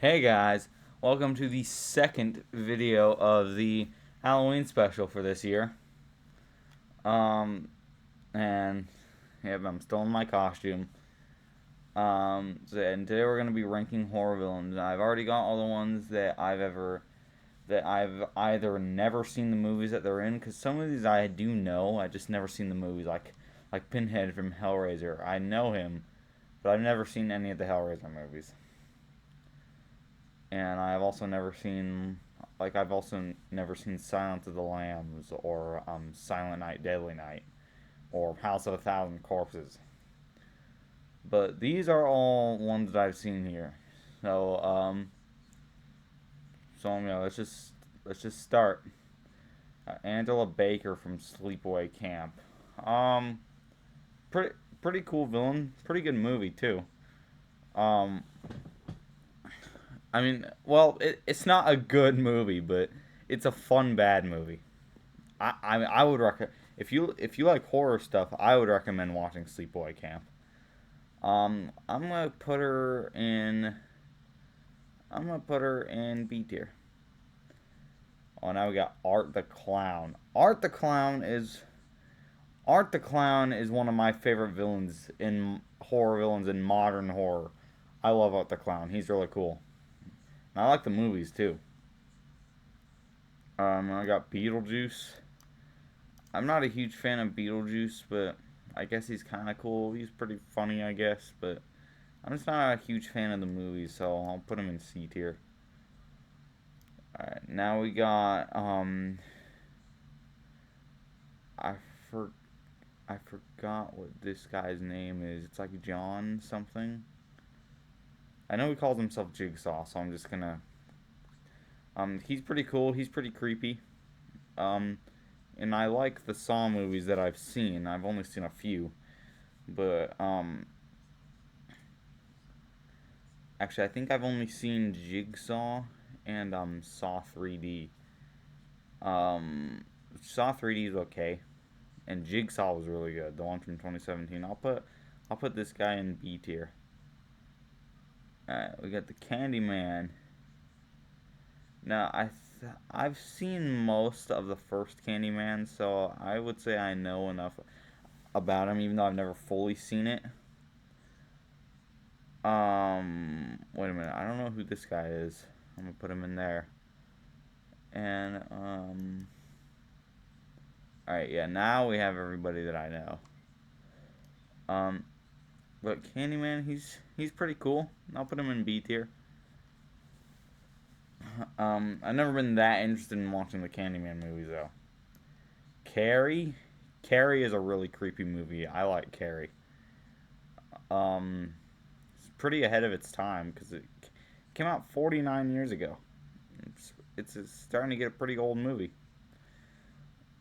Hey guys, welcome to the second video of the Halloween special for this year. Um, and yep, I'm still in my costume. And today we're gonna be ranking horror villains. I've already got all the ones that I've either never seen the movies that they're in, because some of these I do know, I just never seen the movies. Like Pinhead from Hellraiser, I know him, but I've never seen any of the Hellraiser movies. And I've also never seen Silence of the Lambs or Silent Night, Deadly Night or House of a Thousand Corpses. But these are all ones that I've seen here. So let's just start. Angela Baker from Sleepaway Camp. Um, pretty cool villain. Pretty good movie too. Um, I mean, well, it's not a good movie, but it's a fun bad movie. I would recommend, if you like horror stuff, I would recommend watching Sleepaway Camp. I'm gonna put her in. I'm gonna put her in B tier. Oh, now we got Art the Clown. Art the Clown is one of my favorite villains in horror villains in modern horror. I love Art the Clown. He's really cool. And I like the movies too. I got Beetlejuice. I'm not a huge fan of Beetlejuice, but I guess he's kind of cool. He's pretty funny, I guess, but I'm just not a huge fan of the movies, so I'll put him in C tier. Alright, now we got, I, for, I forgot what this guy's name is. It's like John something. I know he calls himself Jigsaw, so I'm just gonna, he's pretty cool. He's pretty creepy. Um, and I like the Saw movies that I've seen. I've only seen a few, but actually I think I've only seen Jigsaw and Saw 3D. Saw 3D is okay, and Jigsaw was really good. The one from 2017. I'll put this guy in B tier. Alright, we got the Candyman. Now I've seen most of the first Candyman, so I would say I know enough about him, even though I've never fully seen it. Wait a minute. I don't know who this guy is. I'm gonna put him in there. And all right, yeah. Now we have everybody that I know. Um, but Candyman, he's pretty cool. I'll put him in B tier. I've never been that interested in watching the Candyman movies though. Carrie, Carrie is a really creepy movie. I like Carrie. Um, it's pretty ahead of its time because it came out 49 years ago. It's starting to get a pretty old movie.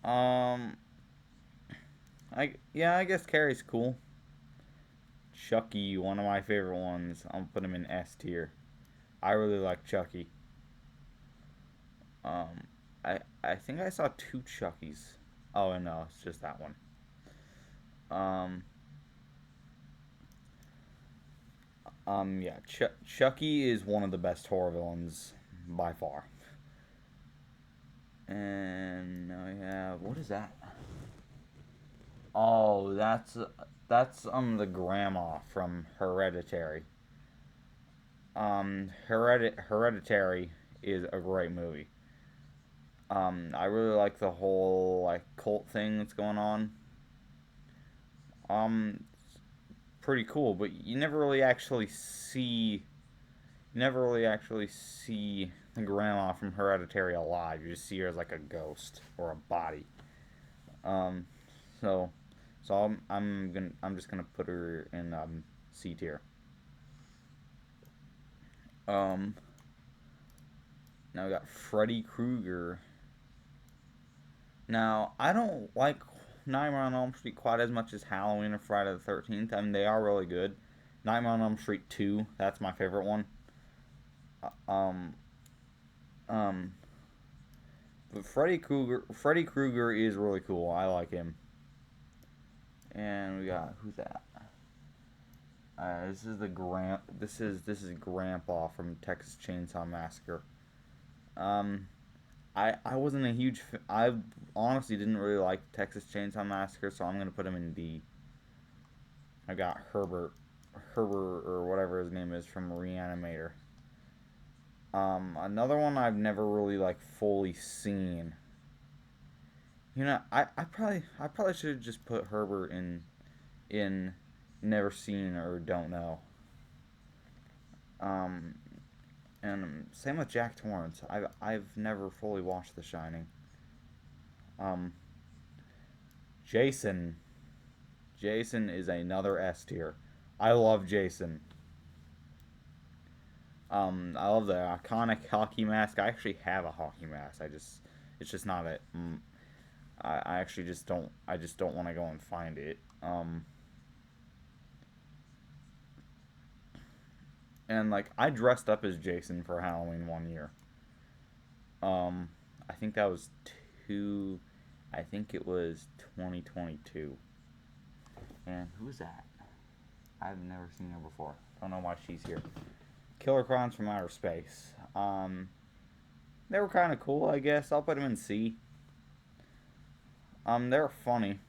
Um, I guess Carrie's cool. Chucky, one of my favorite ones. I'll put him in S tier. I really like Chucky. Um, I think I saw two Chuckies. Oh no, it's just that one. Um, yeah, Chucky is one of the best horror villains by far. And now we have, what is that? Oh, that's the grandma from Hereditary. Hereditary is a great movie. I really like the whole like cult thing that's going on. It's pretty cool, but you never really actually see the grandma from Hereditary alive. You just see her as like a ghost or a body. Um, so I'm just gonna put her in C tier. Um, Now we got Freddy Krueger. Now I don't like Nightmare on Elm Street quite as much as Halloween or Friday the 13th. I mean they are really good. Nightmare on Elm Street 2, that's my favorite one. Uh, Um, um, but Freddy Krueger is really cool. I like him. And we got, who's that? This is Grandpa from Texas Chainsaw Massacre. Um, I wasn't a huge. I honestly didn't really like Texas Chainsaw Massacre, so I'm gonna put him in D. I got Herbert or whatever his name is from Reanimator. Another one I've never really like fully seen. I probably should have just put Herbert in never seen or don't know. Um, and same with Jack Torrance. I've never fully watched The Shining. Um, Jason. Jason is another S tier. I love Jason. I love the iconic hockey mask. I actually have a hockey mask. It's just not it. I actually just don't. I just don't want to go and find it. And like I dressed up as Jason for Halloween one year. Um, I think that was two. I think it was 2022. And who's that? I've never seen her before. Don't know why she's here. Killer Clowns from Outer Space. They were kind of cool, I guess. I'll put them in C. They're funny.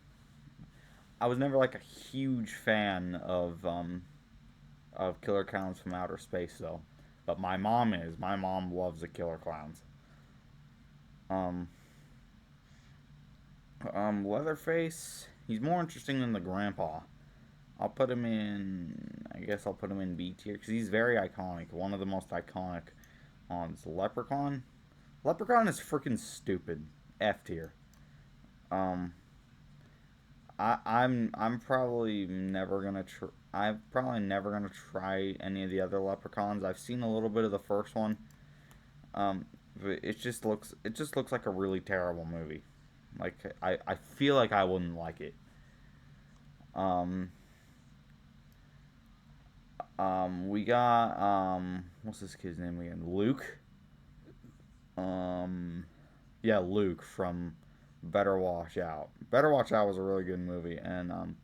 I was never like a huge fan of Killer Clowns from Outer Space though, but my mom is. My mom loves the Killer Clowns. Um, Leatherface. He's more interesting than the Grandpa. I'll put him in. I guess I'll put him in B tier because he's very iconic. One of the most iconic ones. Leprechaun. Leprechaun is freaking stupid. F tier. Um, I'm probably never gonna try. I'm probably never gonna try any of the other Leprechauns. I've seen a little bit of the first one. But it just looks like a really terrible movie. Like I feel like I wouldn't like it. Um, we got what's this kid's name again? Luke. Um, yeah, Luke from Better Watch Out. Better Watch Out was a really good movie, and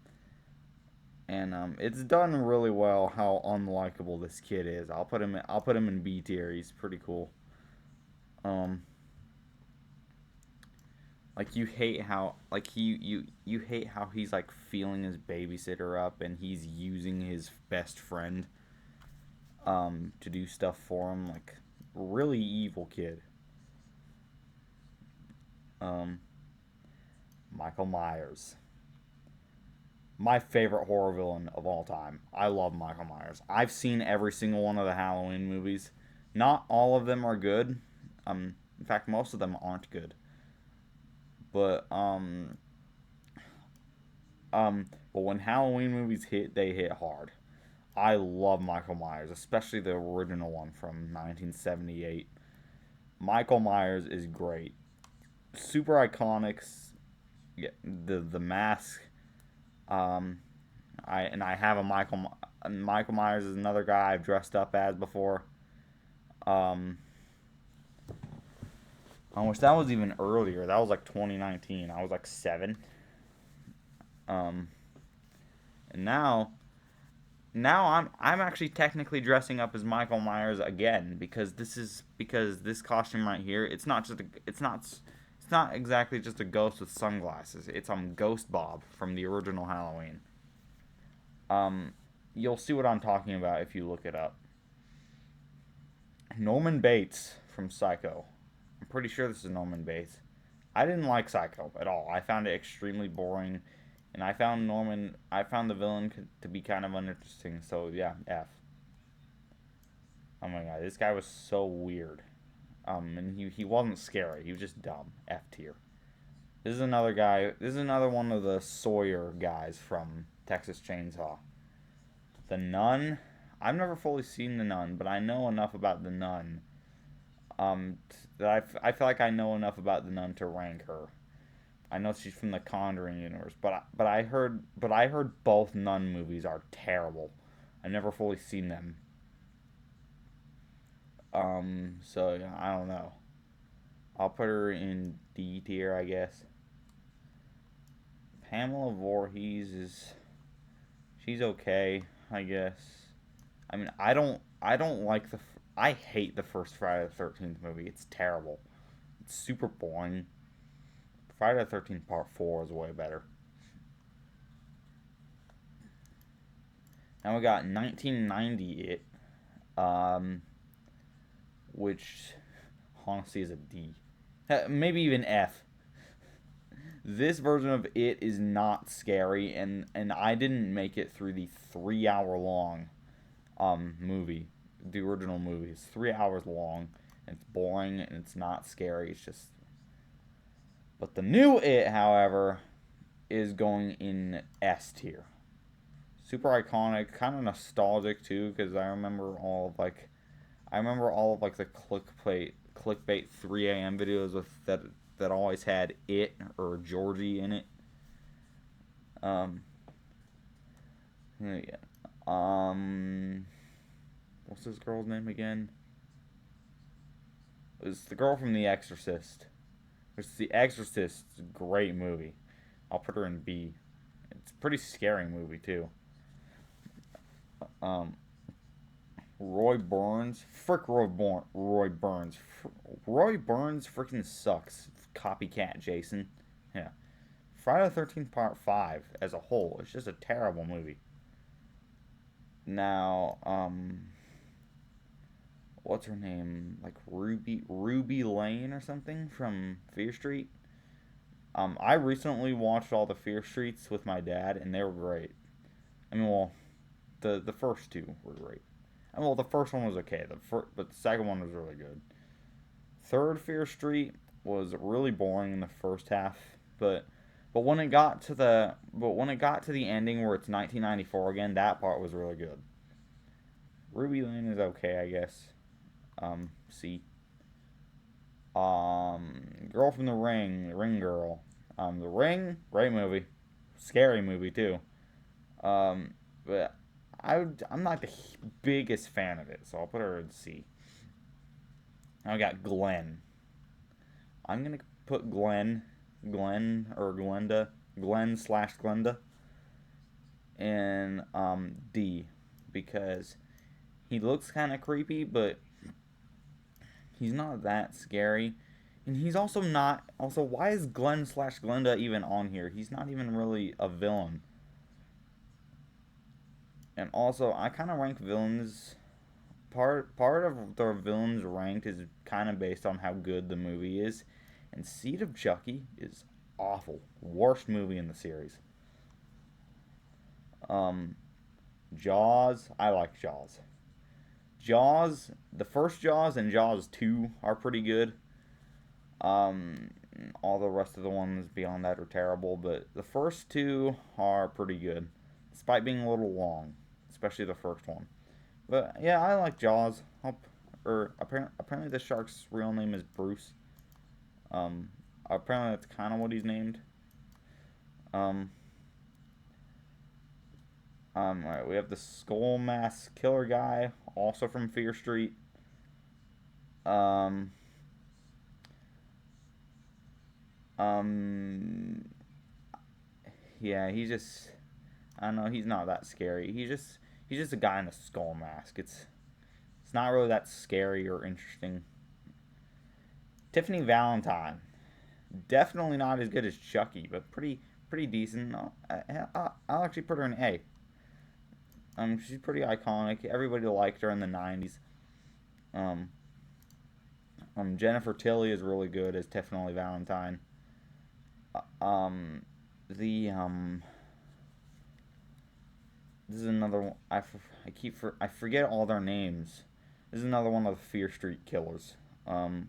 it's done really well. How unlikable this kid is. I'll put him in B tier. He's pretty cool. Um, like you hate how he's like feeling his babysitter up, and he's using his best friend to do stuff for him. Like really evil kid. Um, Michael Myers. My favorite horror villain of all time. I love Michael Myers. I've seen every single one of the Halloween movies. Not all of them are good. In fact, most of them aren't good. But when Halloween movies hit, they hit hard. I love Michael Myers, especially the original one from 1978. Michael Myers is great. Super iconic. Yeah, the mask. Um, I have a Michael Myers is another guy I've dressed up as before. Um, I wish that was even earlier. That was like 2019. I was like 7. Um, and now I'm actually technically dressing up as Michael Myers again because this costume right here. It's not exactly just a ghost with sunglasses. It's Ghost Bob from the original Halloween. Um, you'll see what I'm talking about if you look it up. Norman Bates from Psycho. I'm pretty sure this is Norman Bates. I didn't like Psycho at all. I found it extremely boring, and I found the villain to be kind of uninteresting. So yeah, F. Oh my god, this guy was so weird. And he wasn't scary. He was just dumb. F tier. This is another guy. This is another one of the Sawyer guys from Texas Chainsaw. The Nun. I've never fully seen The Nun, but I know enough about The Nun. That I feel like I know enough about The Nun to rank her. I know she's from the Conjuring universe, but I heard both Nun movies are terrible. I've never fully seen them. So yeah, I don't know. I'll put her in D tier, I guess. Pamela Voorhees is she's okay. I guess. I mean, I don't like I hate the first Friday the 13th movie. It's terrible. It's super boring. Friday the 13th Part 4 is way better. Now we got 1990 It, um, which honestly is a D. Maybe even F. This version of It is not scary, and I didn't make it through the 3 hour long movie. The original movie is 3 hours long, and it's boring and it's not scary. It's just. But the new It, however, is going in S tier. Super iconic, kind of nostalgic too, because I remember all of the clickbait 3 a.m. videos with that always had It or Georgie in it. Um, yeah. Um, what's this girl's name again? It's the girl from The Exorcist. It's The Exorcist. Great movie. I'll put her in B. It's a pretty scary movie too. Um, Roy Burns. Frick Roy Burns. Roy Burns freaking sucks. Copycat Jason. Yeah. Friday the 13th Part 5 as a whole is just a terrible movie. Now, what's her name? Like Ruby Lane or something from Fear Street. I recently watched all the Fear Streets with my dad, and they were great. I mean, well, the first two were great. And well, the first one was okay. But the second one was really good. Third Fear Street was really boring in the first half, but when it got to the ending where it's 1994 again, that part was really good. Ruby Lane is okay, I guess. C. Girl from the Ring, the Ring Girl. The Ring, great movie, scary movie too. But I'm not the biggest fan of it, so I'll put her in C. Now I got Glenn. I'm gonna put Glenn or Glenda, Glenn/Glenda, in D, because he looks kind of creepy, but he's not that scary. And he's also not. Also, why is Glenn/Glenda even on here? He's not even really a villain. And also, I kind of rank villains. Part of the villains ranked is kind of based on how good the movie is. And Seed of Chucky is awful. Worst movie in the series. Um, Jaws. I like Jaws. Jaws, the first Jaws and Jaws 2 are pretty good. Um, all the rest of the ones beyond that are terrible, but the first two are pretty good, despite being a little long, especially the first one. But yeah, I like Jaws. Or apparently the shark's real name is Bruce. Um, apparently that's kind of what he's named. Um, Alright, we have the Skull Mask Killer guy, also from Fear Street. Um, um, yeah, I don't know, he's not that scary. He's just a guy in a skull mask. It's not really that scary or interesting. Tiffany Valentine, definitely not as good as Chucky, but pretty decent. I'll actually put her in A. She's pretty iconic. Everybody liked her in the '90s. Um, Jennifer Tilly is really good as Tiffany Valentine. Um, the This is another one. I forget all their names. This is another one of the Fear Street killers. Um,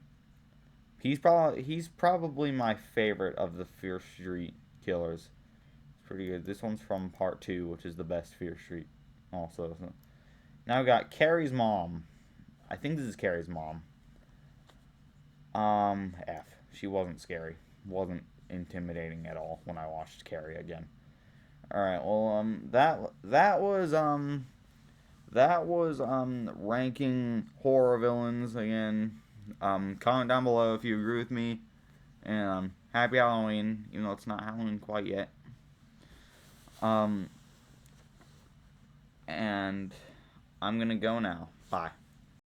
he's probably my favorite of the Fear Street killers. It's pretty good. This one's from Part 2, which is the best Fear Street. Also, so. Now we got Carrie's mom. I think this is Carrie's mom. F. She wasn't scary. Wasn't intimidating at all when I watched Carrie again. All right. Well, that was ranking horror villains again. Comment down below if you agree with me. And happy Halloween, even though it's not Halloween quite yet. Um, and I'm gonna go now. Bye.